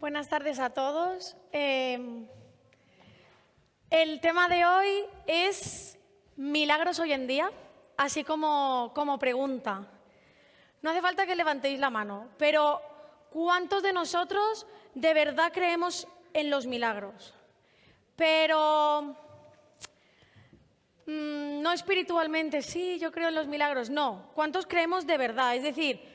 Buenas tardes a todos. El tema de hoy es milagros hoy en día, así como pregunta. No hace falta que levantéis la mano, pero ¿cuántos de nosotros de verdad creemos en los milagros? Pero no espiritualmente, sí, yo creo en los milagros, no. ¿Cuántos creemos de verdad? Es decir,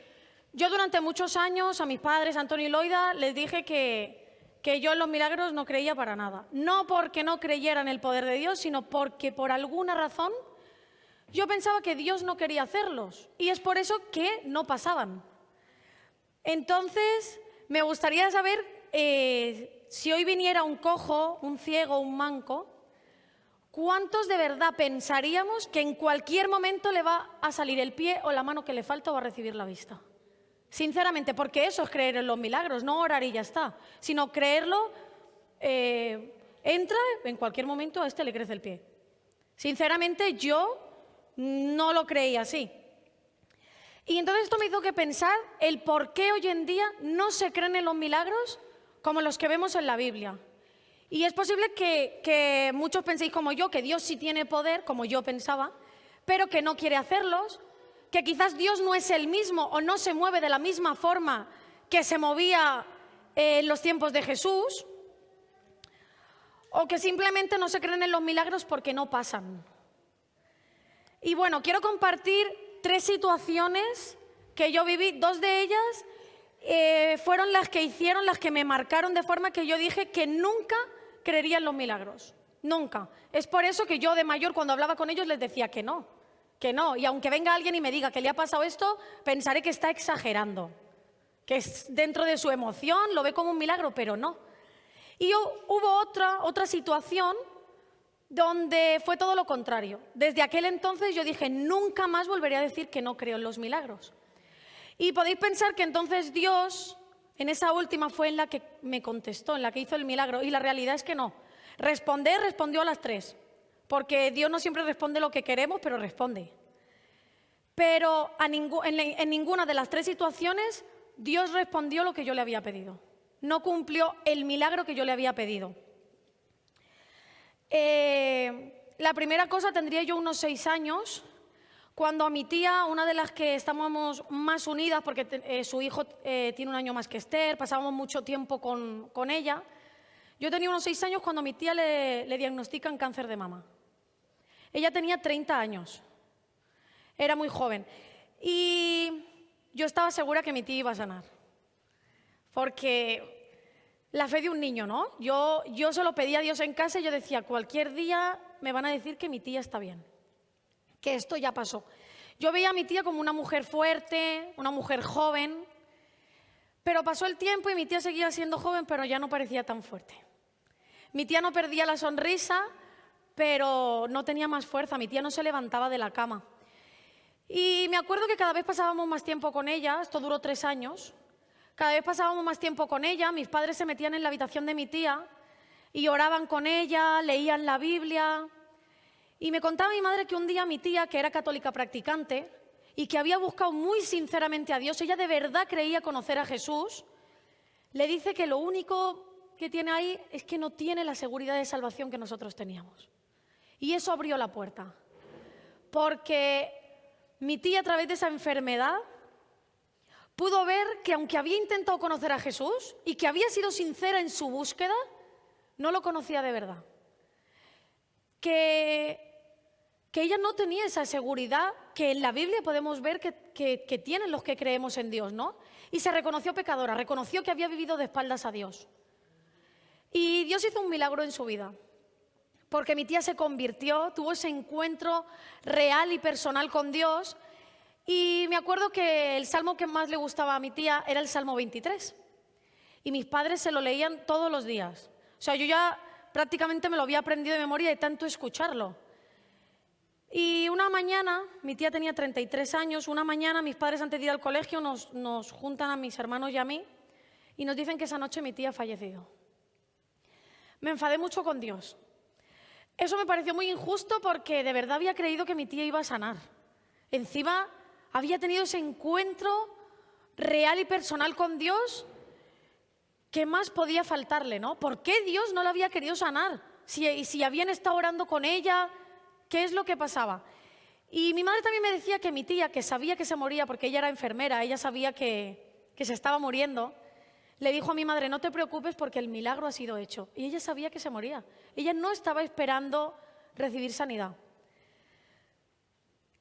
yo durante muchos años a mis padres, Antonio y Loida, les dije que yo en los milagros no creía para nada. No porque no creyera en el poder de Dios, sino porque por alguna razón yo pensaba que Dios no quería hacerlos y es por eso que no pasaban. Entonces, me gustaría saber si hoy viniera un cojo, un ciego, un manco, ¿cuántos de verdad pensaríamos que en cualquier momento le va a salir el pie o la mano que le falta o va a recibir la vista? Sinceramente, porque eso es creer en los milagros, no orar y ya está, sino creerlo, entra, en cualquier momento a este le crece el pie. Sinceramente, yo no lo creía así. Y entonces esto me hizo que pensar el por qué hoy en día no se creen en los milagros como los que vemos en la Biblia. Y es posible que muchos penséis como yo, que Dios sí tiene poder, como yo pensaba, pero que no quiere hacerlos, que quizás Dios no es el mismo o no se mueve de la misma forma que se movía en los tiempos de Jesús, o que simplemente no se creen en los milagros porque no pasan. Y bueno, quiero compartir 3 situaciones que yo viví. 2 de ellas fueron las que me marcaron de forma que yo dije que nunca creería en los milagros, nunca. Es por eso que yo de mayor, cuando hablaba con ellos, les decía que no. Y aunque venga alguien y me diga que le ha pasado esto, pensaré que está exagerando, que es dentro de su emoción, lo ve como un milagro, pero no. Y hubo otra situación donde fue todo lo contrario. Desde aquel entonces yo dije, nunca más volveré a decir que no creo en los milagros. Y podéis pensar que entonces Dios, en esa última fue en la que me contestó, en la que hizo el milagro, y la realidad es que no. Respondió a las 3. Porque Dios no siempre responde lo que queremos, pero responde. Pero en ninguna de las 3 situaciones Dios respondió lo que yo le había pedido. No cumplió el milagro que yo le había pedido. La primera cosa, tendría yo unos 6 años, cuando a mi tía, una de las que estábamos más unidas, porque su hijo tiene un año más que Esther, pasábamos mucho tiempo con ella. Yo tenía unos 6 años cuando a mi tía le diagnostican cáncer de mama. Ella tenía 30 años, era muy joven y yo estaba segura que mi tía iba a sanar, porque la fe de un niño, ¿no? Yo se lo pedía a Dios en casa y yo decía, cualquier día me van a decir que mi tía está bien, que esto ya pasó. Yo veía a mi tía como una mujer fuerte, una mujer joven, pero pasó el tiempo y mi tía seguía siendo joven, pero ya no parecía tan fuerte. Mi tía no perdía la sonrisa, pero no tenía más fuerza, mi tía no se levantaba de la cama. Y me acuerdo que cada vez pasábamos más tiempo con ella, esto duró 3 años, cada vez pasábamos más tiempo con ella, mis padres se metían en la habitación de mi tía y oraban con ella, leían la Biblia. Y me contaba mi madre que un día mi tía, que era católica practicante y que había buscado muy sinceramente a Dios, ella de verdad creía conocer a Jesús, le dice que lo único que tiene ahí es que no tiene la seguridad de salvación que nosotros teníamos. Y eso abrió la puerta, porque mi tía, a través de esa enfermedad, pudo ver que aunque había intentado conocer a Jesús y que había sido sincera en su búsqueda, no lo conocía de verdad. Que ella no tenía esa seguridad que en la Biblia podemos ver que tienen los que creemos en Dios, ¿no? Y se reconoció pecadora, reconoció que había vivido de espaldas a Dios. Y Dios hizo un milagro en su vida, porque mi tía se convirtió, tuvo ese encuentro real y personal con Dios. Y me acuerdo que el salmo que más le gustaba a mi tía era el Salmo 23. Y mis padres se lo leían todos los días. O sea, yo ya prácticamente me lo había aprendido de memoria de tanto escucharlo. Y una mañana, mi tía tenía 33 años, una mañana mis padres antes de ir al colegio nos juntan a mis hermanos y a mí y nos dicen que esa noche mi tía ha fallecido. Me enfadé mucho con Dios. Eso me pareció muy injusto porque de verdad había creído que mi tía iba a sanar. Encima había tenido ese encuentro real y personal con Dios ¿qué más podía faltarle, no? ¿Por qué Dios no la había querido sanar? Si habían estado orando con ella, ¿qué es lo que pasaba? Y mi madre también me decía que mi tía, que sabía que se moría porque ella era enfermera, ella sabía que se estaba muriendo, le dijo a mi madre, no te preocupes porque el milagro ha sido hecho. Y ella sabía que se moría. Ella no estaba esperando recibir sanidad.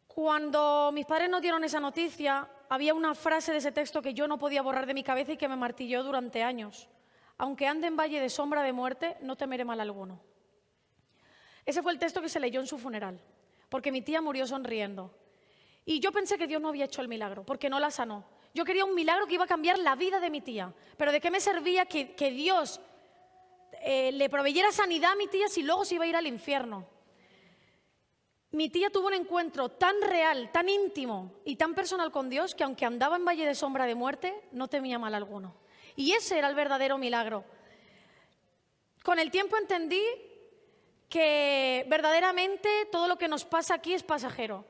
Cuando mis padres nos dieron esa noticia, había una frase de ese texto que yo no podía borrar de mi cabeza y que me martilló durante años. Aunque ande en valle de sombra de muerte, no temeré mal alguno. Ese fue el texto que se leyó en su funeral, porque mi tía murió sonriendo. Y yo pensé que Dios no había hecho el milagro, porque no la sanó. Yo quería un milagro que iba a cambiar la vida de mi tía. Pero ¿de qué me servía que Dios le proveyera sanidad a mi tía si luego se iba a ir al infierno? Mi tía tuvo un encuentro tan real, tan íntimo y tan personal con Dios que aunque andaba en valle de sombra de muerte, no temía mal alguno. Y ese era el verdadero milagro. Con el tiempo entendí que verdaderamente todo lo que nos pasa aquí es pasajero.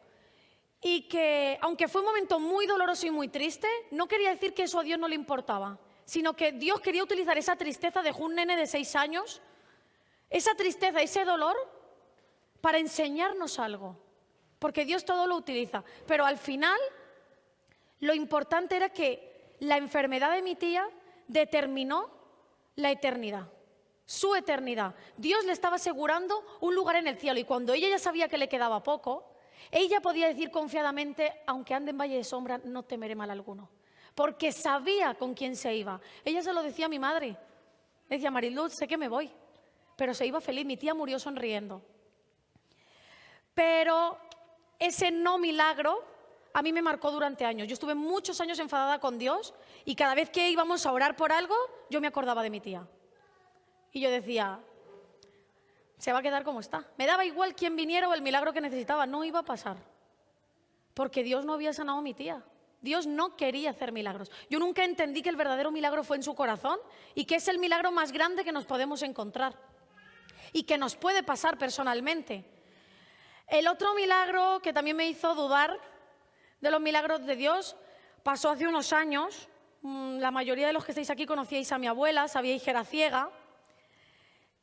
Y que, aunque fue un momento muy doloroso y muy triste, no quería decir que eso a Dios no le importaba, sino que Dios quería utilizar esa tristeza de un nene de 6 años, esa tristeza, ese dolor, para enseñarnos algo. Porque Dios todo lo utiliza. Pero al final, lo importante era que la enfermedad de mi tía determinó la eternidad. Su eternidad. Dios le estaba asegurando un lugar en el cielo y cuando ella ya sabía que le quedaba poco, ella podía decir confiadamente, aunque ande en valle de sombra, no temeré mal alguno. Porque sabía con quién se iba. Ella se lo decía a mi madre. Le decía, Mariluz, sé que me voy. Pero se iba feliz, mi tía murió sonriendo. Pero ese no milagro a mí me marcó durante años. Yo estuve muchos años enfadada con Dios y cada vez que íbamos a orar por algo, yo me acordaba de mi tía. Y yo decía, se va a quedar como está. Me daba igual quién viniera o el milagro que necesitaba, no iba a pasar. Porque Dios no había sanado a mi tía. Dios no quería hacer milagros. Yo nunca entendí que el verdadero milagro fue en su corazón y que es el milagro más grande que nos podemos encontrar y que nos puede pasar personalmente. El otro milagro que también me hizo dudar de los milagros de Dios pasó hace unos años. La mayoría de los que estáis aquí conocíais a mi abuela, sabíais que era ciega.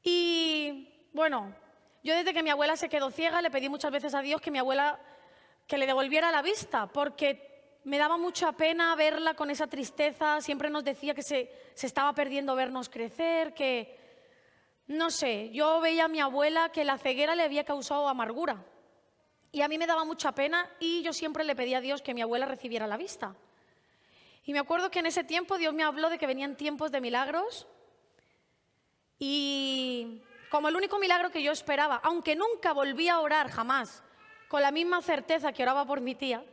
Y bueno, yo desde que mi abuela se quedó ciega le pedí muchas veces a Dios que mi abuela que le devolviera la vista, porque me daba mucha pena verla con esa tristeza. Siempre nos decía que se estaba perdiendo vernos crecer, que no sé, yo veía a mi abuela que la ceguera le había causado amargura. Y a mí me daba mucha pena y yo siempre le pedía a Dios que mi abuela recibiera la vista. Y me acuerdo que en ese tiempo Dios me habló de que venían tiempos de milagros y como el único milagro que yo esperaba, aunque nunca volví a orar jamás con la misma certeza que oraba por mi tía,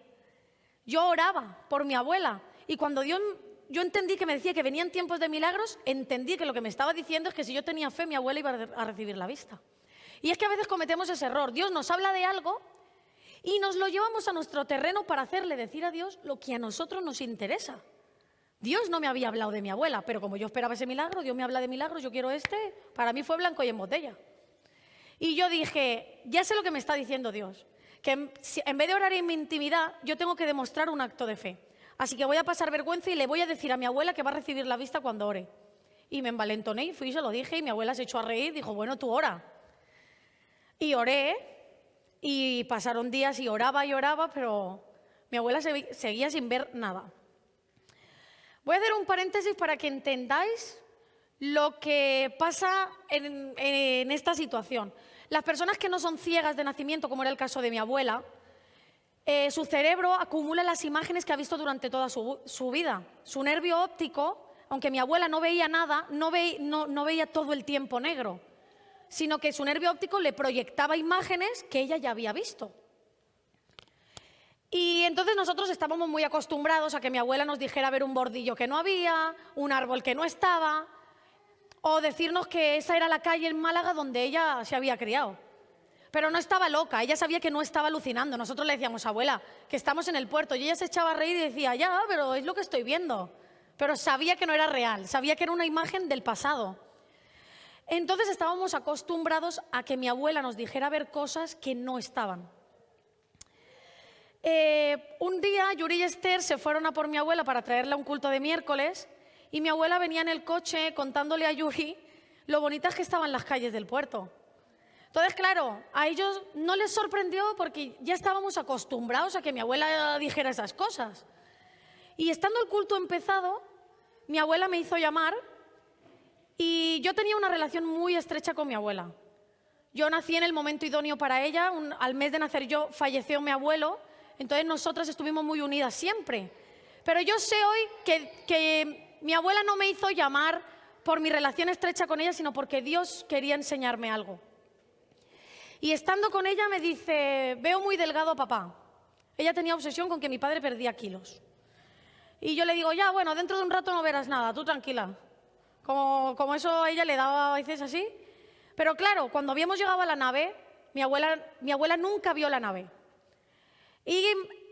yo oraba por mi abuela. Y cuando yo entendí que me decía que venían tiempos de milagros, entendí que lo que me estaba diciendo es que si yo tenía fe, mi abuela iba a recibir la vista. Y es que a veces cometemos ese error. Dios nos habla de algo y nos lo llevamos a nuestro terreno para hacerle decir a Dios lo que a nosotros nos interesa. Dios no me había hablado de mi abuela, pero como yo esperaba ese milagro, Dios me habla de milagros, yo quiero este, para mí fue blanco y en botella. Y yo dije, ya sé lo que me está diciendo Dios, que en vez de orar en mi intimidad, yo tengo que demostrar un acto de fe. Así que voy a pasar vergüenza y le voy a decir a mi abuela que va a recibir la vista cuando ore. Y me envalentoné y fui y se lo dije y mi abuela se echó a reír, dijo, bueno, tú ora. Y oré y pasaron días y oraba, pero mi abuela seguía sin ver nada. Voy a hacer un paréntesis para que entendáis lo que pasa en esta situación. Las personas que no son ciegas de nacimiento, como era el caso de mi abuela, su cerebro acumula las imágenes que ha visto durante toda su vida. Su nervio óptico, aunque mi abuela no veía nada, no veía todo el tiempo negro, sino que su nervio óptico le proyectaba imágenes que ella ya había visto. Y entonces nosotros estábamos muy acostumbrados a que mi abuela nos dijera ver un bordillo que no había, un árbol que no estaba, o decirnos que esa era la calle en Málaga donde ella se había criado. Pero no estaba loca, ella sabía que no estaba alucinando. Nosotros le decíamos, abuela, que estamos en el puerto. Y ella se echaba a reír y decía, ya, pero es lo que estoy viendo. Pero sabía que no era real, sabía que era una imagen del pasado. Entonces estábamos acostumbrados a que mi abuela nos dijera ver cosas que no estaban. Un día Yuri y Esther se fueron a por mi abuela para traerla a un culto de miércoles Y mi abuela venía en el coche contándole a Yuri lo bonitas que estaban las calles del puerto. Entonces, claro, a ellos no les sorprendió porque ya estábamos acostumbrados a que mi abuela dijera esas cosas. Y estando el culto empezado, mi abuela me hizo llamar y yo tenía una relación muy estrecha con mi abuela. Yo nací en el momento idóneo para ella, al mes de nacer yo falleció mi abuelo, entonces nosotras estuvimos muy unidas siempre. Pero yo sé hoy que mi abuela no me hizo llamar por mi relación estrecha con ella, sino porque Dios quería enseñarme algo. Y estando con ella me dice, veo muy delgado a papá. Ella tenía obsesión con que mi padre perdía kilos. Y yo le digo, ya, bueno, dentro de un rato no verás nada, tú tranquila. Como eso a ella le daba a veces así. Pero claro, cuando habíamos llegado a la nave, mi abuela nunca vio la nave. Y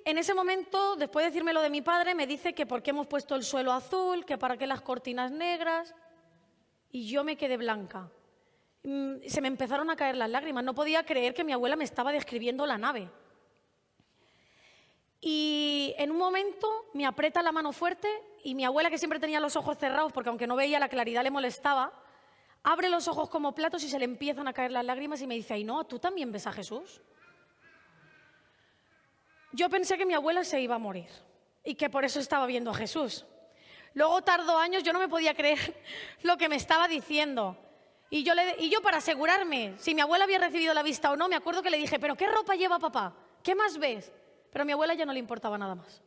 en ese momento, después de decirme lo de mi padre, me dice que por qué hemos puesto el suelo azul, que para qué las cortinas negras. Y yo me quedé blanca. Se me empezaron a caer las lágrimas. No podía creer que mi abuela me estaba describiendo la nave. Y en un momento me aprieta la mano fuerte y mi abuela, que siempre tenía los ojos cerrados, porque aunque no veía la claridad le molestaba, abre los ojos como platos y se le empiezan a caer las lágrimas y me dice, Ainhoa, ¿tú también ves a Jesús? Yo pensé que mi abuela se iba a morir y que por eso estaba viendo a Jesús. Luego tardó años, yo no me podía creer lo que me estaba diciendo. Y yo para asegurarme si mi abuela había recibido la vista o no, me acuerdo que le dije, ¿pero qué ropa lleva papá? ¿Qué más ves? Pero a mi abuela ya no le importaba nada más.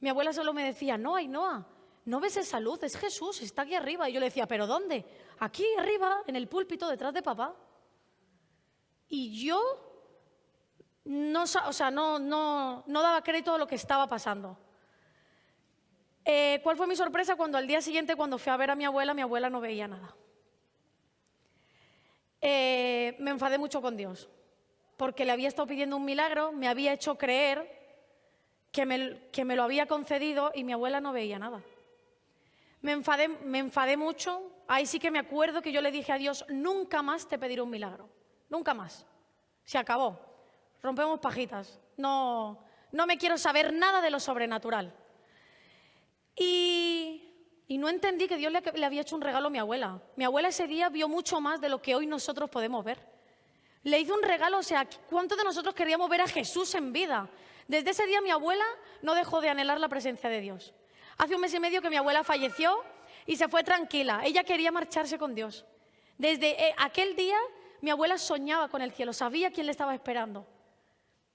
Mi abuela solo me decía, no, Ainhoa, ¿no ves esa luz? Es Jesús, está aquí arriba. Y yo le decía, ¿pero dónde? Aquí arriba, en el púlpito, detrás de papá. Y yo no daba crédito a lo que estaba pasando. ¿Cuál fue mi sorpresa? Cuando al día siguiente, cuando fui a ver a mi abuela no veía nada. Me enfadé mucho con Dios, porque le había estado pidiendo un milagro, me había hecho creer que me lo había concedido y mi abuela no veía nada. Me enfadé mucho. Ahí sí que me acuerdo que yo le dije a Dios, nunca más te pediré un milagro, nunca más. Se acabó, rompemos pajitas, no me quiero saber nada de lo sobrenatural. Y no entendí que Dios le había hecho un regalo a mi abuela. Mi abuela ese día vio mucho más de lo que hoy nosotros podemos ver. Le hizo un regalo, o sea, ¿cuántos de nosotros queríamos ver a Jesús en vida? Desde ese día mi abuela no dejó de anhelar la presencia de Dios. Hace un mes y medio que mi abuela falleció y se fue tranquila. Ella quería marcharse con Dios. Desde aquel día mi abuela soñaba con el cielo, sabía quién le estaba esperando.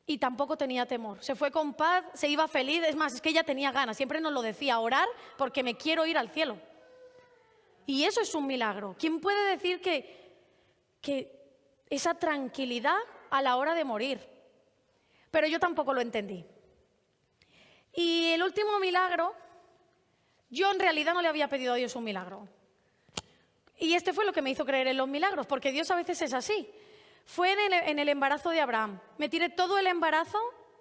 Y tampoco tenía temor. Se fue con paz, se iba feliz. Es más, es que ella tenía ganas. Siempre nos lo decía, orar porque me quiero ir al cielo. Y eso es un milagro. ¿Quién puede decir que esa tranquilidad a la hora de morir? Pero yo tampoco lo entendí. Y el último milagro, yo en realidad no le había pedido a Dios un milagro. Y este fue lo que me hizo creer en los milagros, porque Dios a veces es así. Fue en el embarazo de Abraham. Me tiré todo el embarazo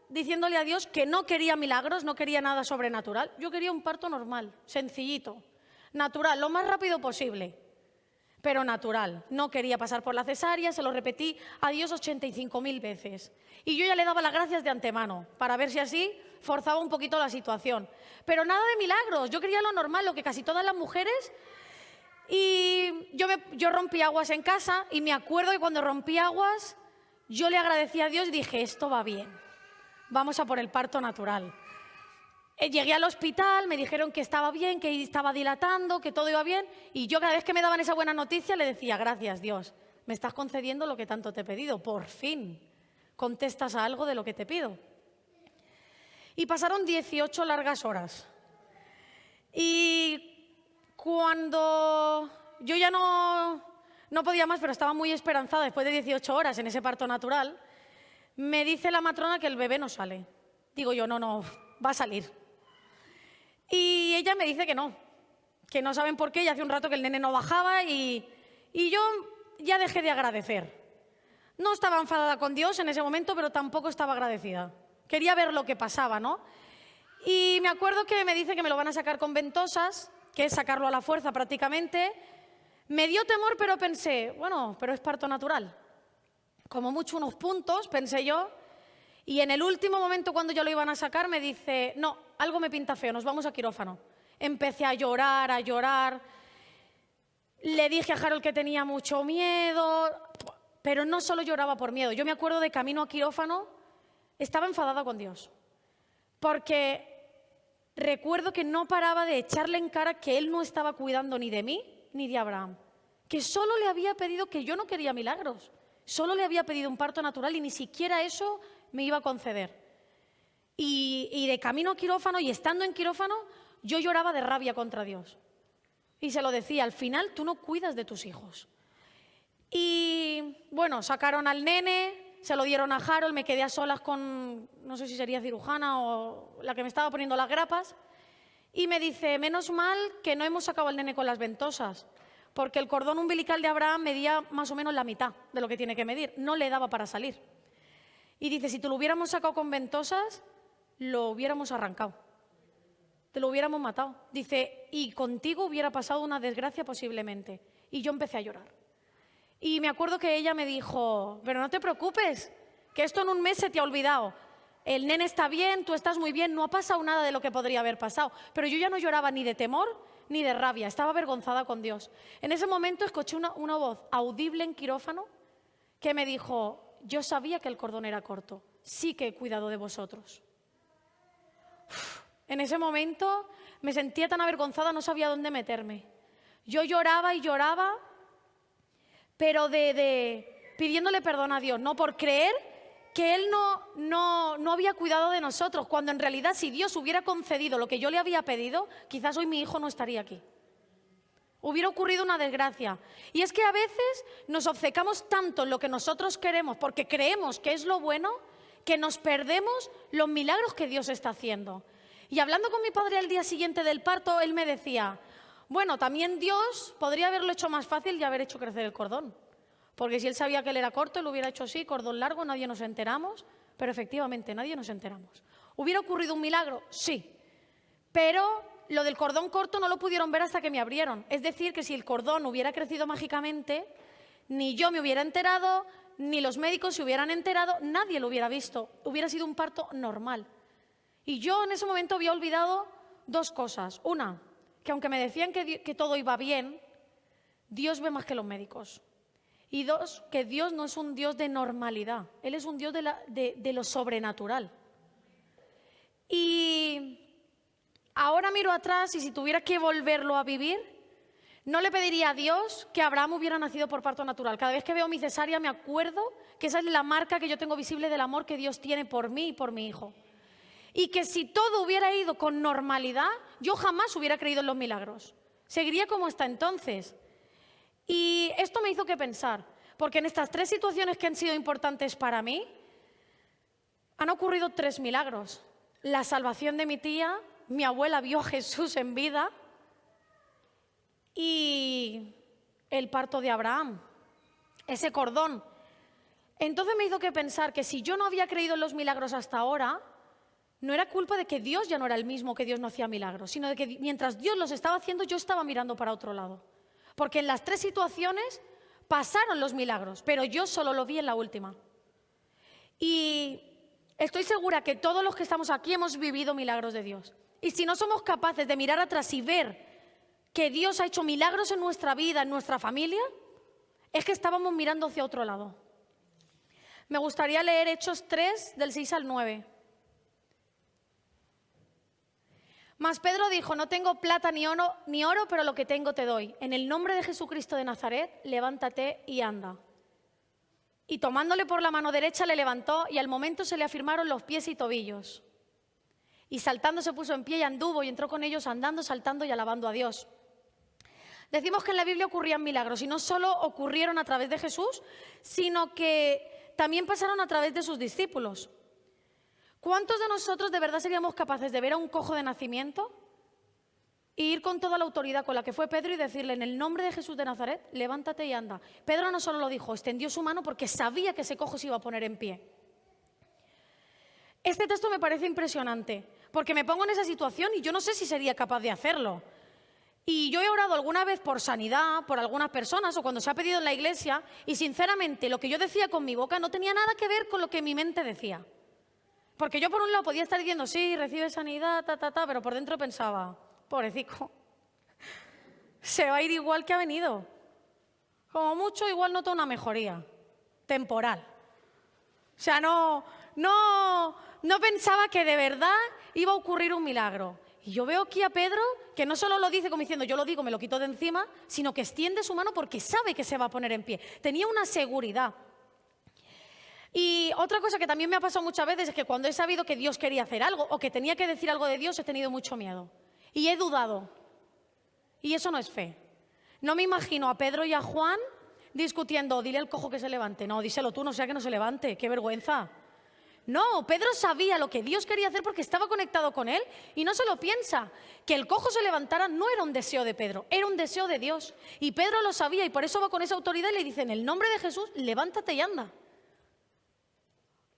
diciéndole a Dios que no quería milagros, no quería nada sobrenatural. Yo quería un parto normal, sencillito, natural, lo más rápido posible, pero natural. No quería pasar por la cesárea, se lo repetí a Dios 85.000 veces. Y yo ya le daba las gracias de antemano, para ver si así forzaba un poquito la situación. Pero nada de milagros, yo quería lo normal, lo que casi todas las mujeres. Y yo rompí aguas en casa y me acuerdo que cuando rompí aguas yo le agradecí a Dios y dije, esto va bien, vamos a por el parto natural. Llegué al hospital, me dijeron que estaba bien, que estaba dilatando, que todo iba bien y yo cada vez que me daban esa buena noticia le decía, gracias Dios, me estás concediendo lo que tanto te he pedido, por fin contestas a algo de lo que te pido. Y pasaron 18 largas horas y cuando yo ya no podía más, pero estaba muy esperanzada después de 18 horas en ese parto natural, me dice la matrona que el bebé no sale. Digo yo, no, va a salir. Y ella me dice que no saben por qué, y hace un rato que el nene no bajaba y yo ya dejé de agradecer. No estaba enfadada con Dios en ese momento, pero tampoco estaba agradecida. Quería ver lo que pasaba, ¿no? Y me acuerdo que me dice que me lo van a sacar con ventosas, que es sacarlo a la fuerza prácticamente. Me dio temor, pero pensé, bueno, pero es parto natural. Como mucho unos puntos, pensé yo. Y en el último momento, cuando ya lo iban a sacar, me dice, no, algo me pinta feo, nos vamos a quirófano. empecé a llorar, a llorar. Le dije a Harold que tenía mucho miedo, pero no solo lloraba por miedo. Yo me acuerdo de camino a quirófano, estaba enfadada con Dios, porque recuerdo que no paraba de echarle en cara que Él no estaba cuidando ni de mí ni de Abraham, que solo le había pedido, que yo no quería milagros, solo le había pedido un parto natural y ni siquiera eso me iba a conceder. Y de camino a quirófano y estando en quirófano, yo lloraba de rabia contra Dios. Y se lo decía, al final tú no cuidas de tus hijos. Y bueno, sacaron al nene, se lo dieron a Harold, me quedé a solas con, no sé si sería cirujana o la que me estaba poniendo las grapas, y me dice, menos mal que no hemos sacado al nene con las ventosas, porque el cordón umbilical de Abraham medía más o menos la mitad de lo que tiene que medir, no le daba para salir. Y dice, si te lo hubiéramos sacado con ventosas, lo hubiéramos arrancado, te lo hubiéramos matado. Dice, y contigo hubiera pasado una desgracia posiblemente. Y yo empecé a llorar. Y me acuerdo que ella me dijo, pero no te preocupes, que esto en un mes se te ha olvidado. El nene está bien, tú estás muy bien, no ha pasado nada de lo que podría haber pasado. Pero yo ya no lloraba ni de temor ni de rabia, estaba avergonzada con Dios. En ese momento escuché una voz audible en quirófano que me dijo, yo sabía que el cordón era corto, sí que he cuidado de vosotros. En ese momento me sentía tan avergonzada, no sabía dónde meterme. Yo lloraba y lloraba, pero pidiéndole perdón a Dios, no por creer que Él no había cuidado de nosotros, cuando en realidad si Dios hubiera concedido lo que yo le había pedido, quizás hoy mi hijo no estaría aquí. Hubiera ocurrido una desgracia. Y es que a veces nos obcecamos tanto en lo que nosotros queremos porque creemos que es lo bueno, que nos perdemos los milagros que Dios está haciendo. Y hablando con mi padre al día siguiente del parto, él me decía, bueno, también Dios podría haberlo hecho más fácil y haber hecho crecer el cordón. Porque si él sabía que él era corto, él lo hubiera hecho así, cordón largo, nadie nos enteramos. Pero efectivamente, nadie nos enteramos. ¿Hubiera ocurrido un milagro? Sí. Pero lo del cordón corto no lo pudieron ver hasta que me abrieron. Es decir, que si el cordón hubiera crecido mágicamente, ni yo me hubiera enterado, ni los médicos se hubieran enterado, nadie lo hubiera visto. Hubiera sido un parto normal. Y yo en ese momento había olvidado dos cosas. Una, que aunque me decían que todo iba bien, Dios ve más que los médicos. Y dos, que Dios no es un Dios de normalidad. Él es un Dios de lo sobrenatural. Y ahora miro atrás y si tuviera que volverlo a vivir, no le pediría a Dios que Abraham hubiera nacido por parto natural. Cada vez que veo mi cesárea me acuerdo que esa es la marca que yo tengo visible del amor que Dios tiene por mí y por mi hijo. Y que si todo hubiera ido con normalidad, yo jamás hubiera creído en los milagros. Seguiría como hasta entonces. Y esto me hizo que pensar, porque en estas tres situaciones que han sido importantes para mí, han ocurrido tres milagros. La salvación de mi tía, mi abuela vio a Jesús en vida y el parto de Abraham, ese cordón. Entonces me hizo que pensar que si yo no había creído en los milagros hasta ahora, no era culpa de que Dios ya no era el mismo, que Dios no hacía milagros, sino de que mientras Dios los estaba haciendo, yo estaba mirando para otro lado. Porque en las tres situaciones pasaron los milagros, pero yo solo lo vi en la última. Y estoy segura que todos los que estamos aquí hemos vivido milagros de Dios. Y si no somos capaces de mirar atrás y ver que Dios ha hecho milagros en nuestra vida, en nuestra familia, es que estábamos mirando hacia otro lado. Me gustaría leer Hechos 3, del 6 al 9. Mas Pedro dijo, no tengo plata ni oro, pero lo que tengo te doy. En el nombre de Jesucristo de Nazaret, levántate y anda. Y tomándole por la mano derecha le levantó y al momento se le afirmaron los pies y tobillos. Y saltando se puso en pie y anduvo y entró con ellos andando, saltando y alabando a Dios. Decimos que en la Biblia ocurrían milagros y no solo ocurrieron a través de Jesús, sino que también pasaron a través de sus discípulos. ¿Cuántos de nosotros de verdad seríamos capaces de ver a un cojo de nacimiento e ir con toda la autoridad con la que fue Pedro y decirle, en el nombre de Jesús de Nazaret, levántate y anda? Pedro no solo lo dijo, extendió su mano porque sabía que ese cojo se iba a poner en pie. Este texto me parece impresionante, porque me pongo en esa situación y yo no sé si sería capaz de hacerlo. Y yo he orado alguna vez por sanidad, por algunas personas, o cuando se ha pedido en la iglesia, y sinceramente lo que yo decía con mi boca no tenía nada que ver con lo que mi mente decía. Porque yo por un lado podía estar diciendo, sí, recibe sanidad, pero por dentro pensaba, pobrecito, se va a ir igual que ha venido. Como mucho, igual nota una mejoría temporal. O sea, no pensaba que de verdad iba a ocurrir un milagro. Y yo veo aquí a Pedro que no solo lo dice como diciendo yo lo digo, me lo quito de encima, sino que extiende su mano porque sabe que se va a poner en pie. Tenía una seguridad. Y otra cosa que también me ha pasado muchas veces es que cuando he sabido que Dios quería hacer algo o que tenía que decir algo de Dios, he tenido mucho miedo. Y he dudado. Y eso no es fe. No me imagino a Pedro y a Juan discutiendo, dile al cojo que se levante. No, díselo tú, no sea que no se levante, qué vergüenza. No, Pedro sabía lo que Dios quería hacer porque estaba conectado con él y no se lo piensa. Que el cojo se levantara no era un deseo de Pedro, era un deseo de Dios. Y Pedro lo sabía y por eso va con esa autoridad y le dice, en el nombre de Jesús, levántate y anda.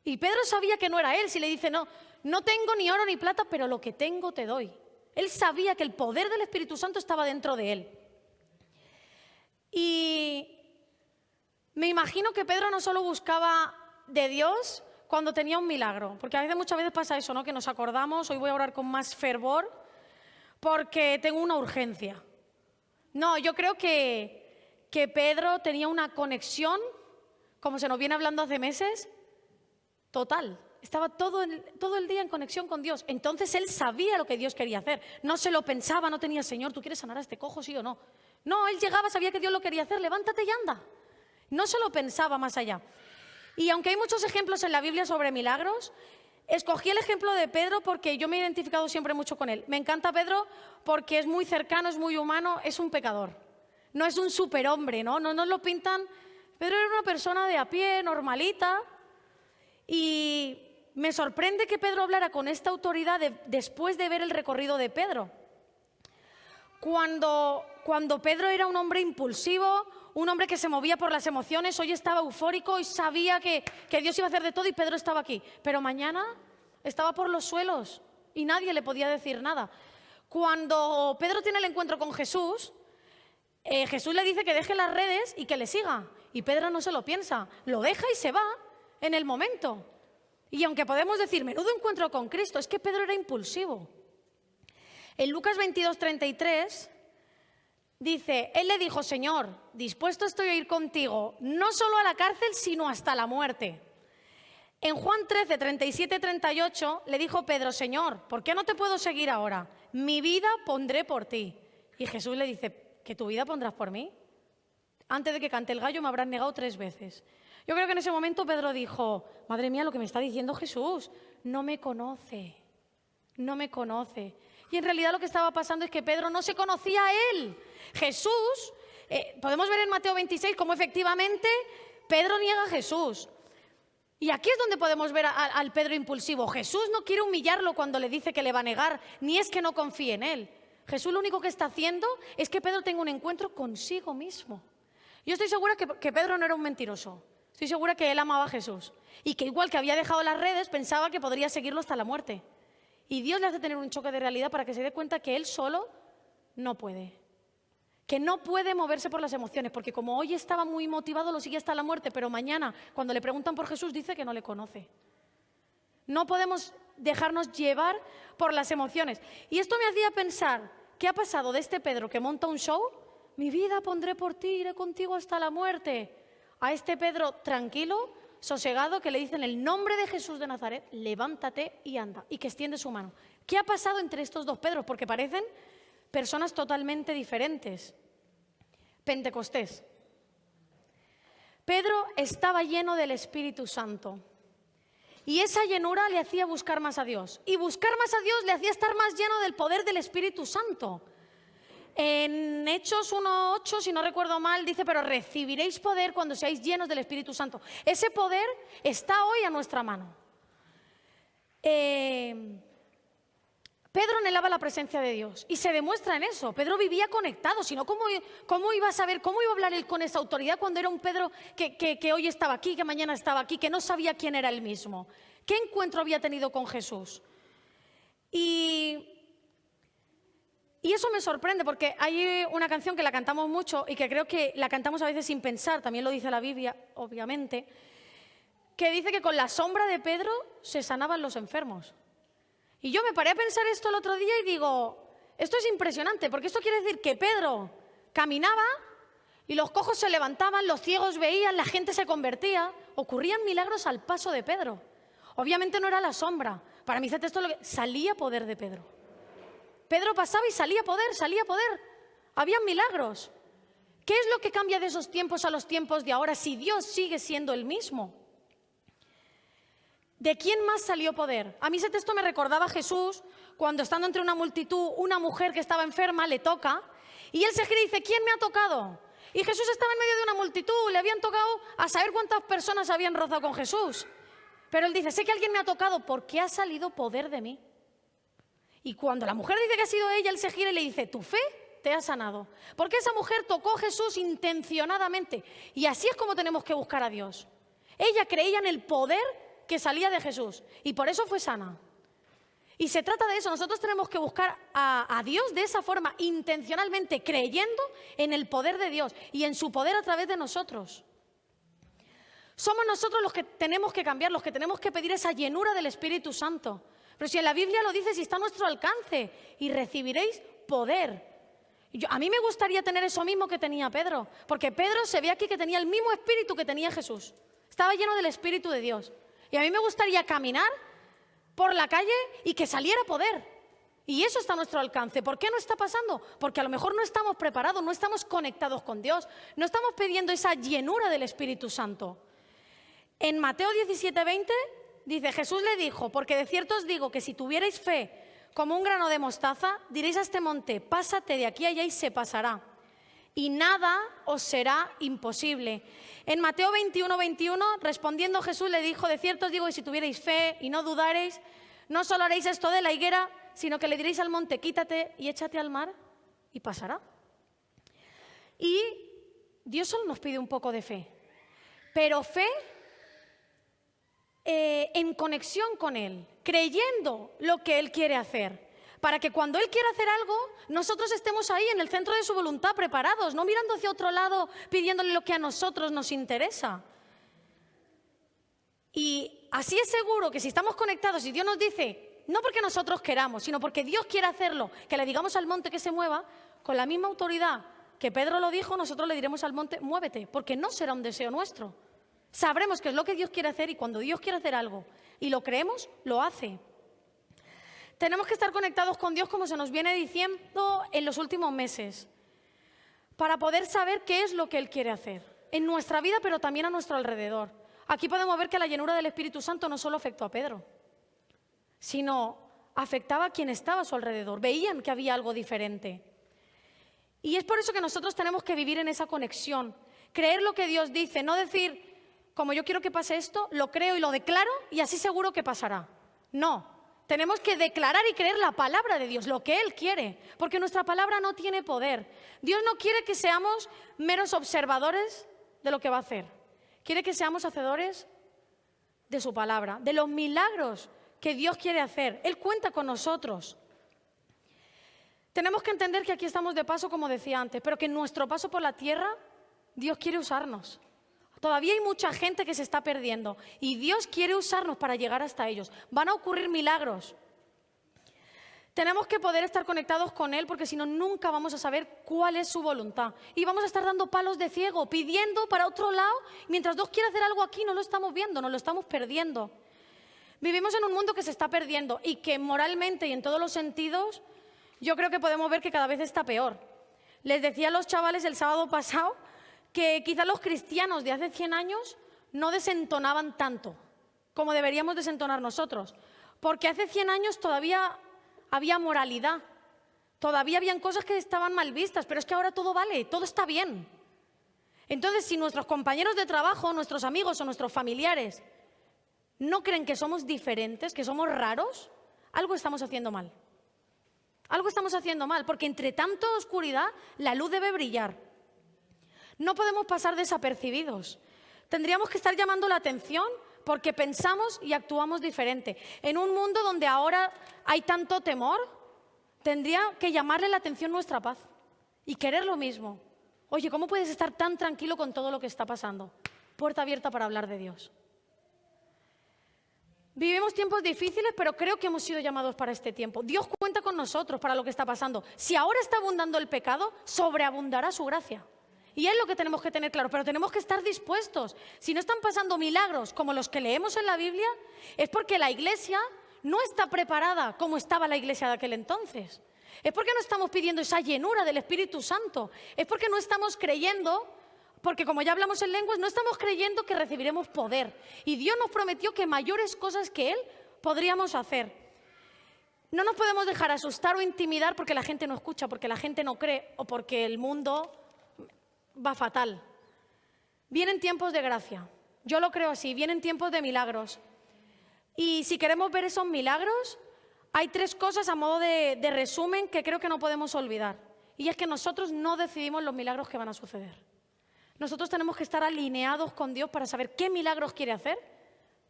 Y Pedro sabía que no era él, si le dice, no tengo ni oro ni plata, pero lo que tengo te doy. Él sabía que el poder del Espíritu Santo estaba dentro de él. Y me imagino que Pedro no solo buscaba de Dios cuando tenía un milagro, porque muchas veces pasa eso, ¿no? Que nos acordamos, hoy voy a orar con más fervor porque tengo una urgencia. No, yo creo que Pedro tenía una conexión, como se nos viene hablando hace meses, total. Estaba todo el día en conexión con Dios. Entonces él sabía lo que Dios quería hacer. No se lo pensaba, no tenía, Señor, ¿tú quieres sanar a este cojo, sí o no? No, él llegaba, sabía que Dios lo quería hacer, levántate y anda. No se lo pensaba más allá. Y aunque hay muchos ejemplos en la Biblia sobre milagros, escogí el ejemplo de Pedro porque yo me he identificado siempre mucho con él. Me encanta Pedro porque es muy cercano, es muy humano, es un pecador. No es un superhombre, ¿no? No nos lo pintan. Pedro era una persona de a pie, normalita. Y me sorprende que Pedro hablara con esta autoridad después de ver el recorrido de Pedro. Cuando Pedro era un hombre impulsivo, un hombre que se movía por las emociones, hoy estaba eufórico y sabía que Dios iba a hacer de todo y Pedro estaba aquí. Pero mañana estaba por los suelos y nadie le podía decir nada. Cuando Pedro tiene el encuentro con Jesús, Jesús le dice que deje las redes y que le siga. Y Pedro no se lo piensa, lo deja y se va en el momento. Y aunque podemos decir, menudo encuentro con Cristo, es que Pedro era impulsivo. En Lucas 22:33 dice, él le dijo, Señor, dispuesto estoy a ir contigo, no solo a la cárcel, sino hasta la muerte. En Juan 13:37-38 le dijo Pedro, Señor, ¿por qué no te puedo seguir ahora? Mi vida pondré por ti. Y Jesús le dice, ¿que tu vida pondrás por mí? Antes de que cante el gallo me habrán negado 3 veces. Yo creo que en ese momento Pedro dijo, madre mía, lo que me está diciendo Jesús, no me conoce, no me conoce. Y en realidad lo que estaba pasando es que Pedro no se conocía a él. Jesús, podemos ver en Mateo 26 cómo efectivamente Pedro niega a Jesús. Y aquí es donde podemos ver al Pedro impulsivo. Jesús no quiere humillarlo cuando le dice que le va a negar, ni es que no confíe en él. Jesús lo único que está haciendo es que Pedro tenga un encuentro consigo mismo. Yo estoy segura que Pedro no era un mentiroso. Estoy segura que él amaba a Jesús y que igual que había dejado las redes, pensaba que podría seguirlo hasta la muerte. Y Dios le hace tener un choque de realidad para que se dé cuenta que él solo no puede. Que no puede moverse por las emociones, porque como hoy estaba muy motivado, lo sigue hasta la muerte, pero mañana, cuando le preguntan por Jesús, dice que no le conoce. No podemos dejarnos llevar por las emociones. Y esto me hacía pensar, ¿qué ha pasado de este Pedro que monta un show? Mi vida pondré por ti, iré contigo hasta la muerte. A este Pedro tranquilo, sosegado, que le dice en el nombre de Jesús de Nazaret, levántate y anda, y que extiende su mano. ¿Qué ha pasado entre estos dos Pedros? Porque parecen personas totalmente diferentes. Pentecostés. Pedro estaba lleno del Espíritu Santo. Y esa llenura le hacía buscar más a Dios. Y buscar más a Dios le hacía estar más lleno del poder del Espíritu Santo. En Hechos 1:8, si no recuerdo mal, dice, pero recibiréis poder cuando seáis llenos del Espíritu Santo. Ese poder está hoy a nuestra mano. Pedro anhelaba la presencia de Dios y se demuestra en eso. Pedro vivía conectado, si no, ¿cómo iba a saber, cómo iba a hablar él con esa autoridad cuando era un Pedro que hoy estaba aquí, que mañana estaba aquí, que no sabía quién era él mismo? ¿Qué encuentro había tenido con Jesús? Y eso me sorprende porque hay una canción que la cantamos mucho y que creo que la cantamos a veces sin pensar, también lo dice la Biblia, obviamente, que dice que con la sombra de Pedro se sanaban los enfermos. Y yo me paré a pensar esto el otro día y digo, Esto es impresionante, porque esto quiere decir que Pedro caminaba y los cojos se levantaban, los ciegos veían, la gente se convertía. Ocurrían milagros al paso de Pedro. Obviamente no era la sombra. Para mí este texto salía poder de Pedro. Pedro pasaba y salía poder, salía poder. Habían milagros. ¿Qué es lo que cambia de esos tiempos a los tiempos de ahora si Dios sigue siendo el mismo? ¿De quién más salió poder? A mí ese texto me recordaba a Jesús cuando, estando entre una multitud, una mujer que estaba enferma le toca y él se gira y dice, ¿quién me ha tocado? Y Jesús estaba en medio de una multitud, le habían tocado a saber cuántas personas habían rozado con Jesús. Pero él dice, sé que alguien me ha tocado porque ha salido poder de mí. Y cuando la mujer dice que ha sido ella, él se gira y le dice, tu fe te ha sanado. Porque esa mujer tocó a Jesús intencionadamente. Y así es como tenemos que buscar a Dios. Ella creía en el poder que salía de Jesús y por eso fue sana. Y se trata de eso, nosotros tenemos que buscar a Dios de esa forma, intencionalmente, creyendo en el poder de Dios y en su poder a través de nosotros. Somos nosotros los que tenemos que cambiar, los que tenemos que pedir esa llenura del Espíritu Santo. Pero si en la Biblia lo dice, si está a nuestro alcance, y recibiréis poder. A mí me gustaría tener eso mismo que tenía Pedro, porque Pedro se ve aquí que tenía el mismo espíritu que tenía Jesús. Estaba lleno del Espíritu de Dios. Y a mí me gustaría caminar por la calle y que saliera poder. Y eso está a nuestro alcance. ¿Por qué no está pasando? Porque a lo mejor no estamos preparados, no estamos conectados con Dios, no estamos pidiendo esa llenura del Espíritu Santo. En Mateo 17:20 dice, Jesús le dijo, porque de cierto os digo que si tuvierais fe como un grano de mostaza, diréis a este monte, pásate de aquí a allá y se pasará. Y nada os será imposible. En Mateo 21:21, respondiendo Jesús le dijo, de cierto os digo que si tuvierais fe y no dudaréis, no solo haréis esto de la higuera, sino que le diréis al monte, quítate y échate al mar y pasará. Y Dios solo nos pide un poco de fe, pero fe en conexión con Él, creyendo lo que Él quiere hacer. Para que cuando Él quiera hacer algo, nosotros estemos ahí en el centro de su voluntad, preparados, no mirando hacia otro lado, pidiéndole lo que a nosotros nos interesa. Y así es seguro que si estamos conectados y Dios nos dice, no porque nosotros queramos, sino porque Dios quiere hacerlo, que le digamos al monte que se mueva, con la misma autoridad que Pedro lo dijo, nosotros le diremos al monte, muévete, porque no será un deseo nuestro. Sabremos qué es lo que Dios quiere hacer y cuando Dios quiere hacer algo y lo creemos, lo hace. Tenemos que estar conectados con Dios como se nos viene diciendo en los últimos meses, para poder saber qué es lo que Él quiere hacer en nuestra vida, pero también a nuestro alrededor. Aquí podemos ver que la llenura del Espíritu Santo no solo afectó a Pedro, sino afectaba a quien estaba a su alrededor. Veían que había algo diferente. Y es por eso que nosotros tenemos que vivir en esa conexión, creer lo que Dios dice, no decir, como yo quiero que pase esto, lo creo y lo declaro y así seguro que pasará. No. Tenemos que declarar y creer la palabra de Dios, lo que Él quiere, porque nuestra palabra no tiene poder. Dios no quiere que seamos meros observadores de lo que va a hacer. Quiere que seamos hacedores de su palabra, de los milagros que Dios quiere hacer. Él cuenta con nosotros. Tenemos que entender que aquí estamos de paso, como decía antes, pero que en nuestro paso por la tierra, Dios quiere usarnos. Todavía hay mucha gente que se está perdiendo y Dios quiere usarnos para llegar hasta ellos. Van a ocurrir milagros. Tenemos que poder estar conectados con Él porque si no, nunca vamos a saber cuál es su voluntad. Y vamos a estar dando palos de ciego, pidiendo para otro lado. Mientras Dios quiere hacer algo aquí, no lo estamos viendo, nos lo estamos perdiendo. Vivimos en un mundo que se está perdiendo y que moralmente y en todos los sentidos, yo creo que podemos ver que cada vez está peor. Les decía a los chavales el sábado pasado que quizás los cristianos de hace 100 años no desentonaban tanto como deberíamos desentonar nosotros. Porque hace 100 años todavía había moralidad, todavía habían cosas que estaban mal vistas, pero es que ahora todo vale, todo está bien. Entonces, si nuestros compañeros de trabajo, nuestros amigos o nuestros familiares no creen que somos diferentes, que somos raros, algo estamos haciendo mal. Algo estamos haciendo mal, porque entre tanta oscuridad la luz debe brillar. No podemos pasar desapercibidos. Tendríamos que estar llamando la atención porque pensamos y actuamos diferente. En un mundo donde ahora hay tanto temor, tendría que llamarle la atención nuestra paz y querer lo mismo. Oye, ¿cómo puedes estar tan tranquilo con todo lo que está pasando? Puerta abierta para hablar de Dios. Vivimos tiempos difíciles, pero creo que hemos sido llamados para este tiempo. Dios cuenta con nosotros para lo que está pasando. Si ahora está abundando el pecado, sobreabundará su gracia. Y es lo que tenemos que tener claro, pero tenemos que estar dispuestos. Si no están pasando milagros como los que leemos en la Biblia, es porque la iglesia no está preparada como estaba la iglesia de aquel entonces. Es porque no estamos pidiendo esa llenura del Espíritu Santo. Es porque no estamos creyendo, porque como ya hablamos en lenguas, no estamos creyendo que recibiremos poder. Y Dios nos prometió que mayores cosas que Él podríamos hacer. No nos podemos dejar asustar o intimidar porque la gente no escucha, porque la gente no cree o porque el mundo va fatal. Vienen tiempos de gracia. Yo lo creo así, vienen tiempos de milagros. Y si queremos ver esos milagros, hay 3 cosas a modo de resumen que creo que no podemos olvidar. Y es que nosotros no decidimos los milagros que van a suceder. Nosotros tenemos que estar alineados con Dios para saber qué milagros quiere hacer,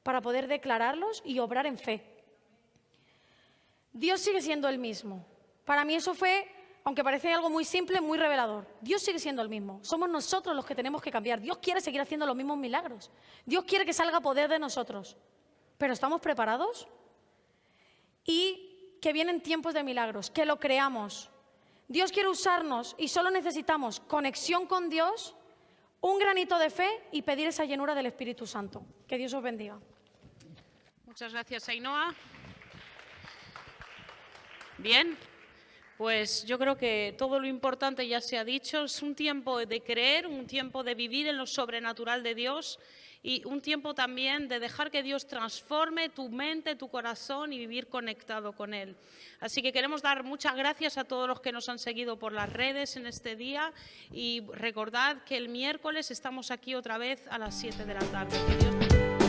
para poder declararlos y obrar en fe. Dios sigue siendo el mismo. Para mí eso fue, aunque parece algo muy simple, muy revelador. Dios sigue siendo el mismo. Somos nosotros los que tenemos que cambiar. Dios quiere seguir haciendo los mismos milagros. Dios quiere que salga poder de nosotros. ¿Pero estamos preparados? Y que vienen tiempos de milagros, que lo creamos. Dios quiere usarnos y solo necesitamos conexión con Dios, un granito de fe y pedir esa llenura del Espíritu Santo. Que Dios os bendiga. Muchas gracias, Ainhoa. Bien, pues yo creo que todo lo importante ya se ha dicho. Es un tiempo de creer, un tiempo de vivir en lo sobrenatural de Dios y un tiempo también de dejar que Dios transforme tu mente, tu corazón y vivir conectado con Él. Así que queremos dar muchas gracias a todos los que nos han seguido por las redes en este día y recordad que el miércoles estamos aquí otra vez a las 7 de la tarde. Que Dios...